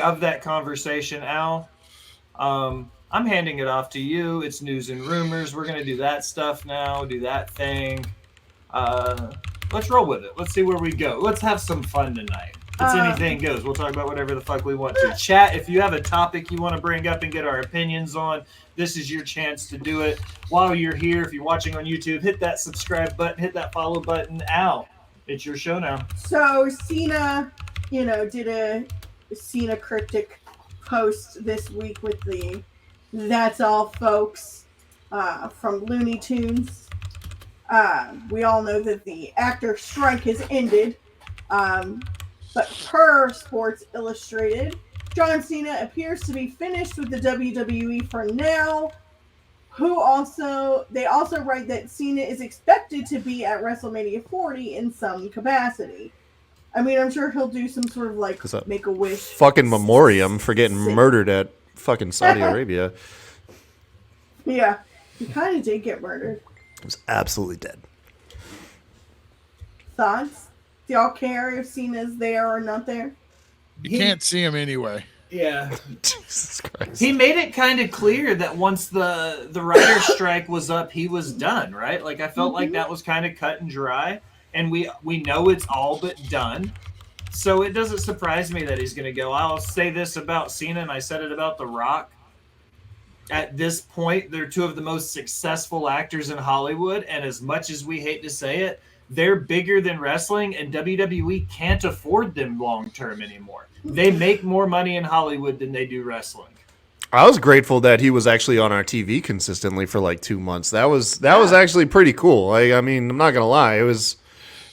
of that conversation, Al, I'm handing it off to you. It's news and rumors. We're gonna do that stuff now. Do that thing. Uh, let's roll with it. Let's see where we go. Let's have some fun tonight. It's anything goes. We'll talk about whatever the fuck we want to. Chat, if you have a topic you want to bring up and get our opinions on, this is your chance to do it. While you're here, if you're watching on YouTube, hit that subscribe button, hit that follow button. Al, it's your show now. So Cena, did a Cena cryptic post this week with the "That's all, folks" from Looney Tunes. We all know that the actor strike has ended, but per Sports Illustrated, John Cena appears to be finished with the WWE for now. They also write that Cena is expected to be at WrestleMania 40 in some capacity. I mean, I'm sure he'll do some sort of make a wish. Fucking memoriam for getting murdered at fucking Saudi Arabia. Yeah, he kind of did get murdered. He was absolutely dead. Thoughts? Do y'all care if Cena's there or not there? You can't see him anyway. Yeah. Jesus Christ. He made it kind of clear that once the writer's strike was up, he was done, right? Like, I felt like that was kind of cut and dry, and we know it's all but done. So it doesn't surprise me that he's going to go. I'll say this about Cena, and I said it about The Rock. At this point, they're two of the most successful actors in Hollywood, and as much as we hate to say it, they're bigger than wrestling, and WWE can't afford them long-term anymore. They make more money in Hollywood than they do wrestling. I was grateful that he was actually on our TV consistently for like 2 months. That was actually pretty cool. I mean, I'm not gonna lie, it was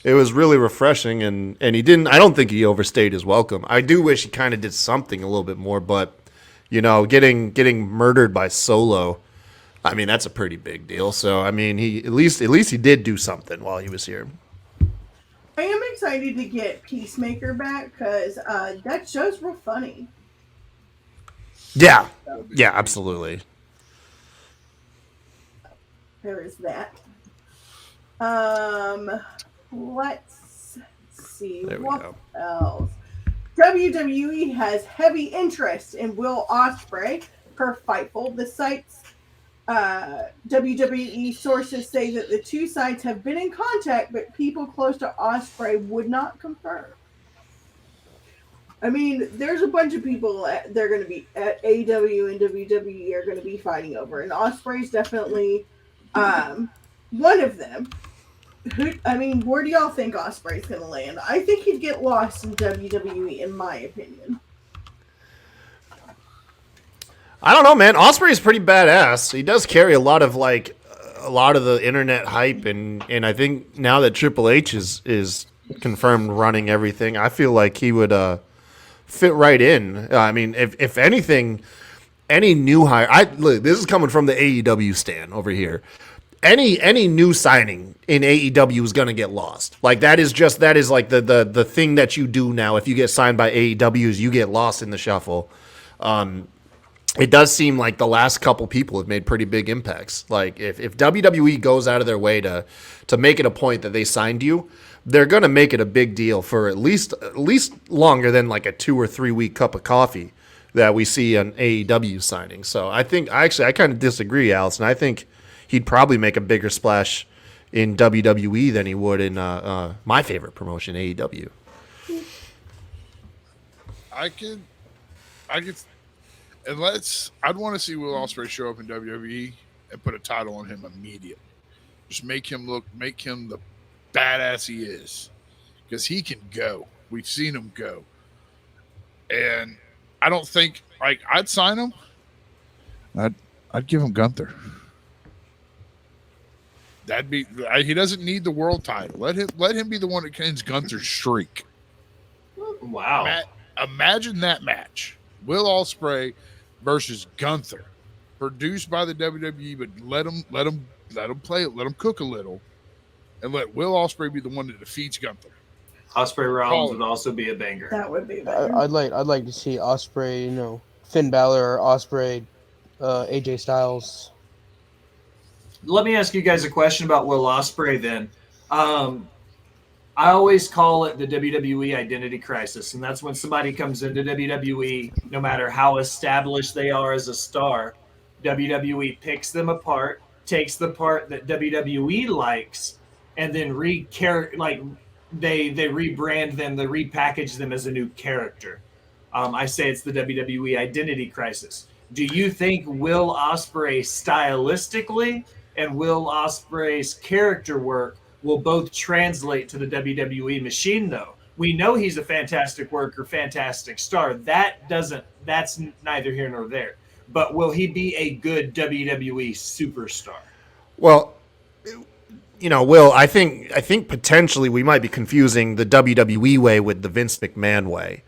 really refreshing, and he didn't. I don't think he overstayed his welcome. I do wish he kind of did something a little bit more, but getting murdered by Solo, I mean, that's a pretty big deal. So I mean, he at least he did do something while he was here. I am excited to get Peacemaker back because that show's real funny. Yeah, absolutely. There is that. Let's see what else. WWE has heavy interest in Will Ospreay per Fightful. The site's WWE sources say that the two sides have been in contact, but people close to Ospreay would not confirm. I mean, there's a bunch of people they're going to be at AEW and WWE are going to be fighting over, and Ospreay's definitely one of them. Where do y'all think Ospreay's going to land? I think he'd get lost in WWE, in my opinion. I don't know, man. Ospreay's pretty badass. He does carry a lot of the internet hype, and I think now that Triple H is confirmed running everything, I feel like he would fit right in. I mean, if anything, any new hire. Look, this is coming from the AEW stand over here. Any new signing in AEW is gonna get lost. Like that is like the thing that you do now. If you get signed by AEW, is you get lost in the shuffle. It does seem like the last couple people have made pretty big impacts. Like if WWE goes out of their way to make it a point that they signed you, they're gonna make it a big deal for at least longer than like a 2 or 3 week cup of coffee that we see on AEW signing. So I kind of disagree, Allison. I think he'd probably make a bigger splash in WWE than he would in my favorite promotion, AEW. I could. I'd want to see Will Ospreay show up in WWE and put a title on him immediately. Just make him the badass he is, because he can go. We've seen him go, and I don't think I'd sign him. I'd give him Gunther. He doesn't need the world title. Let him be the one that ends Gunther's streak. Wow! Imagine that match: Will Ospreay versus Gunther, produced by the WWE, but let him play it, let him cook a little, and let Will Ospreay be the one that defeats Gunther. Ospreay Rollins would also be a banger. That would be better. I'd like to see Ospreay, Finn Balor, Ospreay, AJ Styles. Let me ask you guys a question about Will Ospreay then. I always call it the WWE identity crisis, and that's when somebody comes into WWE, no matter how established they are as a star, WWE picks them apart, takes the part that WWE likes, and then they rebrand them, they repackage them as a new character. I say it's the WWE identity crisis. Do you think Will Ospreay stylistically and Will Ospreay's character work will both translate to the WWE machine, though? We know he's a fantastic worker, fantastic star. That's neither here nor there. But will he be a good WWE superstar? Well, Will, I think potentially we might be confusing the WWE way with the Vince McMahon way.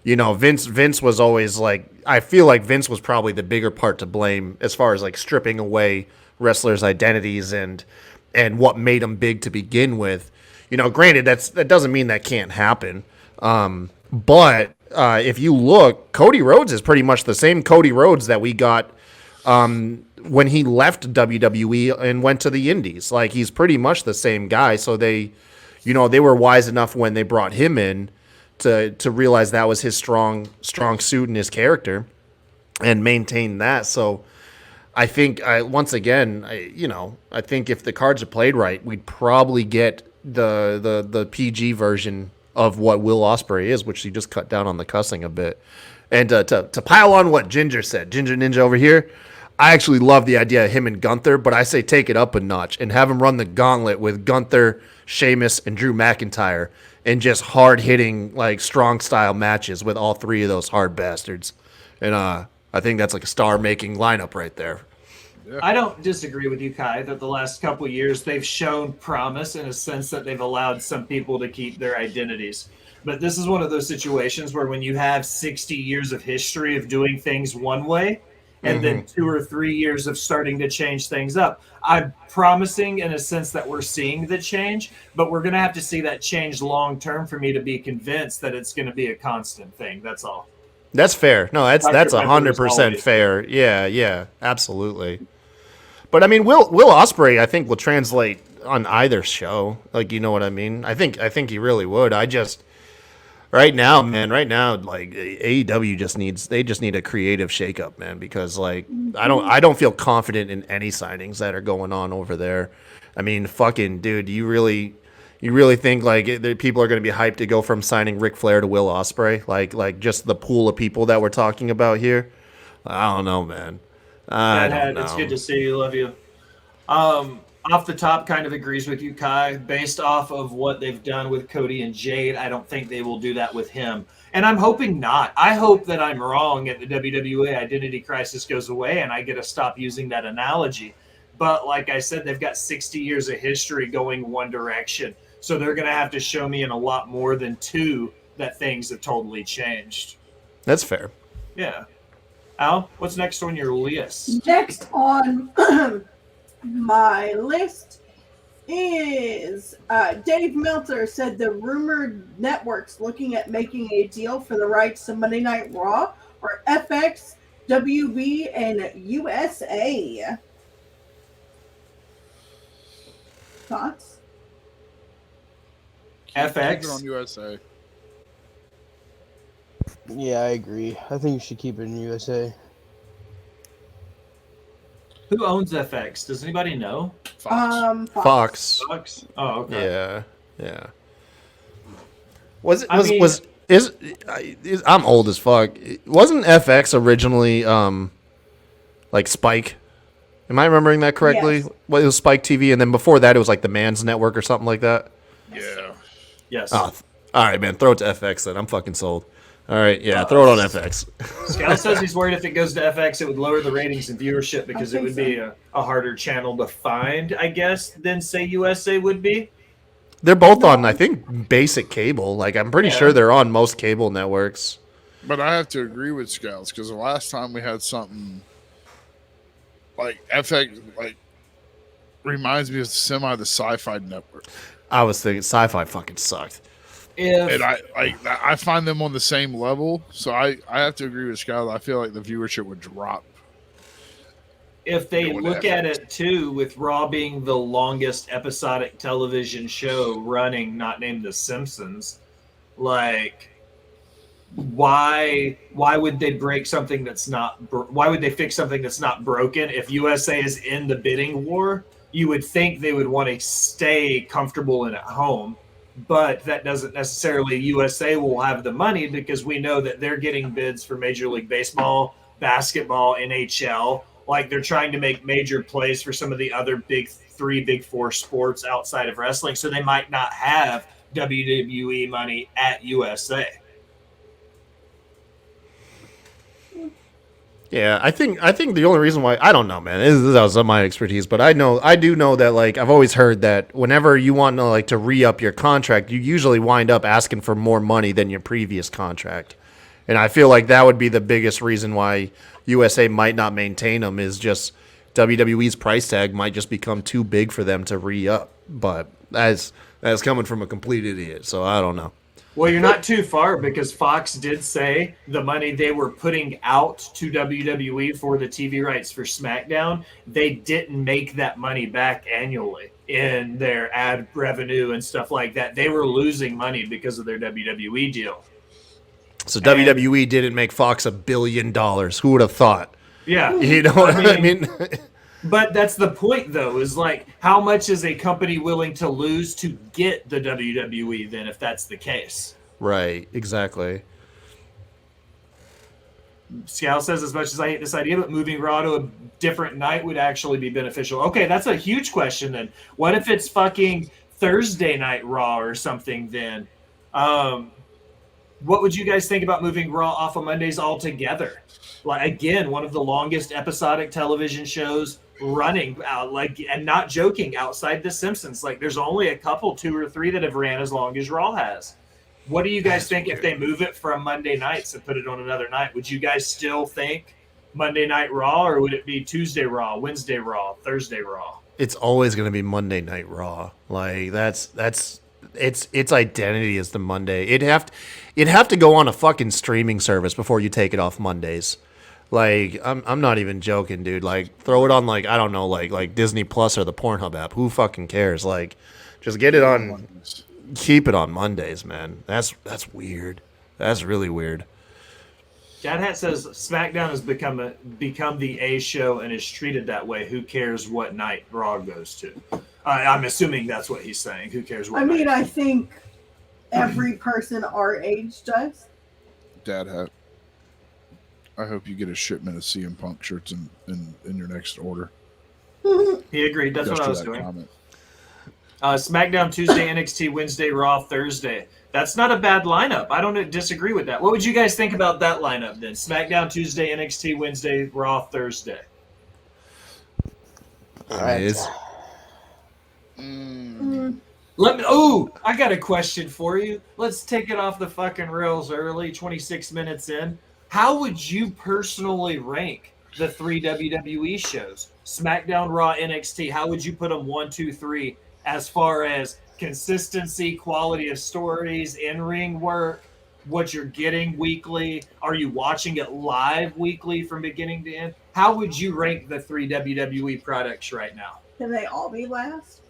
Vince was always like, I feel like Vince was probably the bigger part to blame as far as like stripping away wrestlers' identities and what made them big to begin with. Granted, that doesn't mean that can't happen. But if you look, Cody Rhodes is pretty much the same Cody Rhodes that we got when he left WWE and went to the Indies. Like, he's pretty much the same guy. So they were wise enough when they brought him in to realize that was his strong suit in his character and maintain that. So I think once again, I think if the cards are played right, we'd probably get the PG version of what Will Ospreay is, which he just cut down on the cussing a bit. And to pile on what Ginger said, Ginger Ninja over here, I actually love the idea of him and Gunther, but I say take it up a notch and have him run the gauntlet with Gunther, Sheamus, and Drew McIntyre and just hard-hitting, like, strong-style matches with all three of those hard bastards. And I think that's like a star-making lineup right there. I don't disagree with you, Kai, that the last couple of years they've shown promise in a sense that they've allowed some people to keep their identities. But this is one of those situations where when you have 60 years of history of doing things one way, and then 2 or 3 years of starting to change things up. I'm promising in a sense that we're seeing the change, but we're going to have to see that change long term for me to be convinced that it's going to be a constant thing. That's all. That's fair. No, that's Dr. Pepper is 100% always fair. Yeah, absolutely. But I mean, Will Ospreay, I think, will translate on either show. Like, you know what I mean? I think he really would. Right now, like AEW just need a creative shakeup, man, because like I don't feel confident in any signings that are going on over there. I mean, fucking dude, you really think like people are going to be hyped to go from signing Ric Flair to Will Ospreay? Like just the pool of people that we're talking about here? I don't know, man. I don't know. It's good to see you. Love you. Off the top, kind of agrees with you, Kai. Based off of what they've done with Cody and Jade, I don't think they will do that with him. And I'm hoping not. I hope that I'm wrong and the WWE identity crisis goes away and I get to stop using that analogy. But like I said, they've got 60 years of history going one direction. So they're going to have to show me in a lot more than 2 that things have totally changed. That's fair. Yeah. Al, what's next on your list? Next on my list is Dave Meltzer said the rumored networks looking at making a deal for the rights to Monday Night Raw or FX, WB, and USA. Thoughts? FX? Keep it on USA. Yeah, I agree. I think you should keep it in USA. Who owns FX? Does anybody know? Fox. Fox. Fox? Oh, okay. Yeah. I'm old as fuck. Wasn't FX originally like Spike? Am I remembering that correctly? Yes. Well, it was Spike TV, and then before that, it was like the Man's Network or something like that. Yeah. Yes. Oh, all right, man. Throw it to FX then. I'm fucking sold. All right, yeah, throw it on FX. Scout says he's worried if it goes to FX, it would lower the ratings and viewership because it would be a harder channel to find, I guess, than, say, USA would be. They're both on, I think, basic cable. Like, I'm pretty sure they're on most cable networks. But I have to agree with Scouts because the last time we had something like FX, like, reminds me of the Sci-Fi Network. I was thinking Sci-Fi fucking sucked. And I find them on the same level, so I have to agree with Scott. I feel like the viewership would drop. if they Going look to at FX. it too, with Raw being the longest episodic television show running, not named The Simpsons, like why would they break something that's not why would they fix something that's not broken? If USA is in the bidding war, you would think they would want to stay comfortable and at home, but that doesn't necessarily. USA will have the money because we know that they're getting bids for Major League Baseball, basketball, NHL. Like they're trying to make major plays for some of the other big four sports outside of wrestling, so they might not have WWE money at USA. Yeah, I think the only reason why I don't know, man, this is outside my expertise, but I do know that like I've always heard that whenever you want to like to re-up your contract, you usually wind up asking for more money than your previous contract, and I feel like that would be the biggest reason why USA might not maintain them is just WWE's price tag might just become too big for them to re-up. But that's coming from a complete idiot, so I don't know. Well, you're not too far because Fox did say the money they were putting out to WWE for the TV rights for SmackDown, they didn't make that money back annually in their ad revenue and stuff like that. They were losing money because of their WWE deal. So WWE didn't make Fox $1 billion. Who would have thought? Yeah. You know what I mean? But that's the point, though, is like how much is a company willing to lose to get the WWE then, if that's the case? Right, exactly. Scal says, as much as I hate this idea, but moving Raw to a different night would actually be beneficial. Okay, that's a huge question then. What if it's fucking Thursday night Raw or something then? What would you guys think about moving Raw off of Mondays altogether? Like, again, one of the longest episodic television shows running out, like, and not joking, outside The Simpsons. Like, there's only a couple, 2 or 3 that have ran as long as Raw has. What do you guys think if they move it from Monday nights and put it on another night? Would you guys still think Monday Night Raw, or would it be Tuesday Raw, Wednesday Raw, Thursday Raw? It's always going to be Monday Night Raw. Like that's its identity is the Monday. It'd have to go on a fucking streaming service before you take it off Mondays. Like I'm not even joking, dude. Like throw it on like I don't know, like Disney Plus or the Pornhub app. Who fucking cares? Like just get it on. Keep it on Mondays, man. That's weird. That's really weird. Dad Hat says SmackDown has become the A show and is treated that way. Who cares what night Raw goes to? I'm assuming that's what he's saying. Who cares what? I mean, night? I think every person our age does. Dad Hat. I hope you get a shipment of CM Punk shirts in your next order. He agreed. That's Just what I for was that doing. comment. SmackDown Tuesday, NXT Wednesday, Raw Thursday. That's not a bad lineup. I don't disagree with that. What would you guys think about that lineup then? SmackDown Tuesday, NXT Wednesday, Raw Thursday. All right. Let me. Oh, I got a question for you. Let's take it off the fucking rails early. 26 minutes in. How would you personally rank the 3 WWE shows? SmackDown, Raw, NXT. How would you put them 1, 2, 3 as far as consistency, quality of stories, in-ring work, what you're getting weekly? Are you watching it live weekly from beginning to end? How would you rank the 3 WWE products right now? Can they all be last?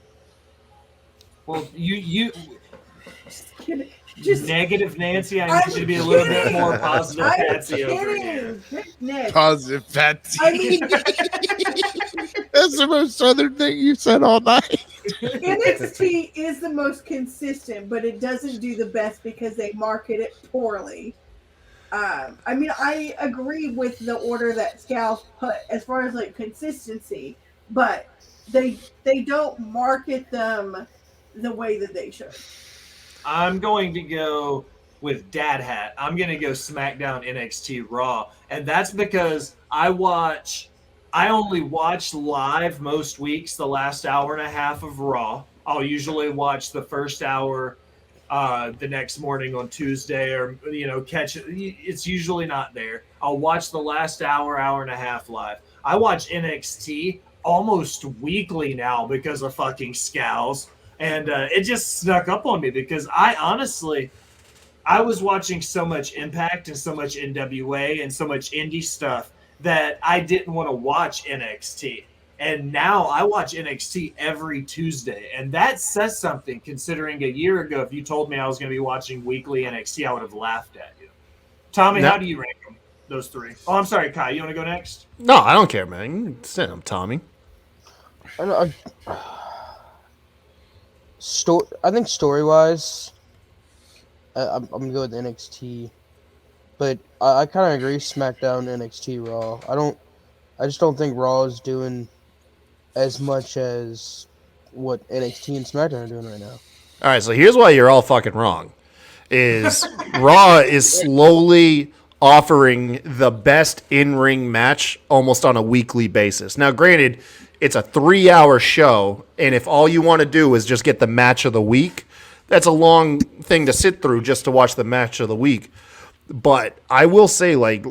Well, you Just negative Nancy. I need you to be a little bit more positive, I'm Patsy, over here. kidding. Nick. Positive Patsy. I mean, That's the most southern thing you said all night. NXT is the most consistent, but it doesn't do the best because they market it poorly. I mean, I agree with the order that Scal's put as far as like consistency, but they don't market them the way that they should. I'm going to go with Dad Hat. I'm going to go SmackDown, NXT, Raw, and that's because I only watch live most weeks the last hour and a half of Raw. I'll usually watch the first hour the next morning on Tuesday, or catch it. It's usually not there. I'll watch the last hour and a half live. I watch NXT almost weekly now because of fucking Scals. And it just snuck up on me because I was watching so much Impact and so much NWA and so much indie stuff that I didn't want to watch NXT. And now I watch NXT every Tuesday. And that says something, considering a year ago, if you told me I was going to be watching weekly NXT, I would have laughed at you. Tommy, No. how do you rank them, those three? Oh, I'm sorry, Kai. You want to go next? No, I don't care, man. You can send him, Tommy. I think story-wise, I'm gonna go with NXT, but I kind of agree. SmackDown, NXT, Raw. I just don't think Raw is doing as much as what NXT and SmackDown are doing right now. All right, so here's why you're all fucking wrong. Is Raw is slowly offering the best in-ring match almost on a weekly basis. Now, granted, it's a 3-hour show, and if all you want to do is just get the match of the week, that's a long thing to sit through just to watch the match of the week. But I will say, like,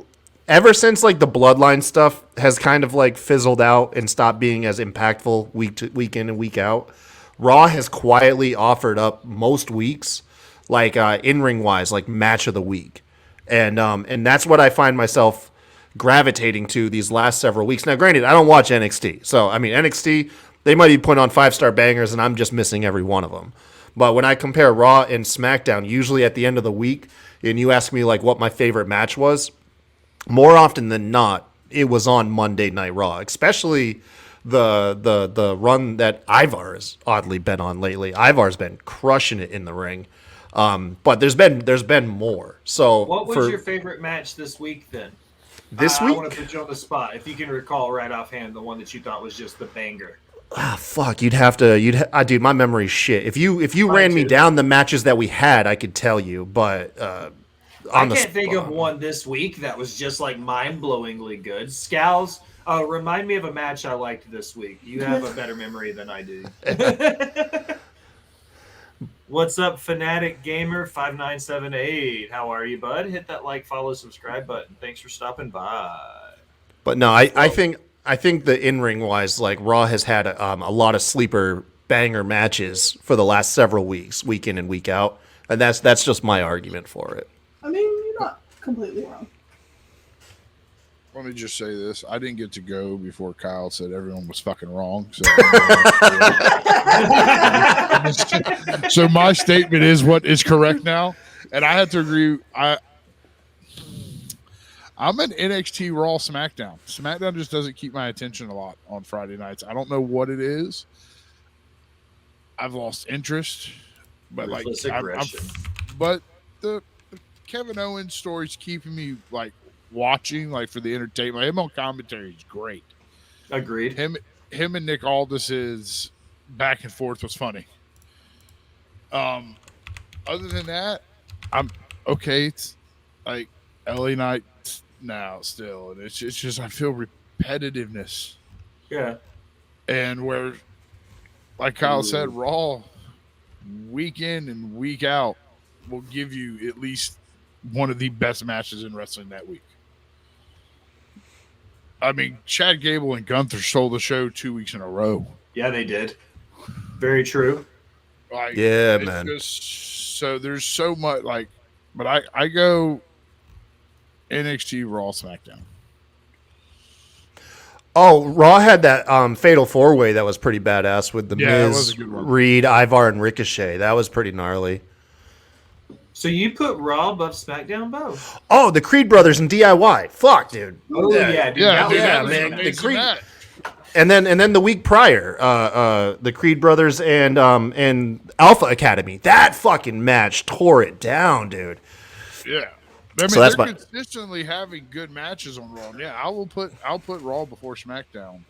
ever since like the Bloodline stuff has kind of like fizzled out and stopped being as impactful week in and week out, Raw has quietly offered up most weeks, like in-ring wise, like match of the week, and that's what I find myself gravitating to these last several weeks. Now, granted, I don't watch NXT, so I mean NXT, they might be putting on 5-star bangers, and I'm just missing every one of them. But when I compare Raw and SmackDown, usually at the end of the week, and you ask me like what my favorite match was, more often than not, it was on Monday Night Raw, especially the run that Ivar's oddly been on lately. Ivar's been crushing it in the ring, but there's been more. So What was your favorite match this week then? This I week? want to put you on the spot. If you can recall right offhand, the one that you thought was just the banger. Fuck, dude, my memory's shit. If you ran me too. down the matches that we had, I could tell you, but I can't think of one this week that was just like mind-blowingly good. Scals, remind me of a match I liked this week. You have a better memory than I do. What's up, Fanatic Gamer 5978? How are you, bud? Hit that like, follow, subscribe button. Thanks for stopping by. But no, I think the in-ring wise, like Raw has had a lot of sleeper banger matches for the last several weeks, week in and week out, and that's just my argument for it. I mean, you're not completely wrong. Let me just say this. I didn't get to go before Kyle said everyone was fucking wrong. So my statement is what is correct now. And I have to agree. I'm an NXT Raw SmackDown. SmackDown just doesn't keep my attention a lot on Friday nights. I don't know what it is. I've lost interest. But Ruthless like aggression. but the Kevin Owens story's keeping me like watching, like for the entertainment. Him on commentary is great. Agreed. Him and Nick Aldis's back and forth was funny. Other than that, I'm okay. It's like LA Knight now still, and it's just I feel repetitiveness. Yeah. And where, like Kyle said, Raw week in and week out will give you at least one of the best matches in wrestling that week. I mean, Chad Gable and Gunther stole the show 2 weeks in a row. Yeah, they did. Very true. Like, Yeah, it's man. So there's so much like, but I go NXT, Raw, SmackDown. Oh, Raw had that fatal 4-way that was pretty badass with the Yeah, that was Miz, a good one. Reed, Ivar, and Ricochet. That was pretty gnarly. So you put Raw above SmackDown, Bo? Oh, the Creed brothers and DIY. Fuck, dude. Oh yeah, dude. Yeah, that dude, was that man, was an the amazing Creed- match. And then the week prior, the Creed brothers and Alpha Academy. That fucking match tore it down, dude. Yeah. I mean, So that's they're my- consistently having good matches on Raw. Yeah, I'll put Raw before SmackDown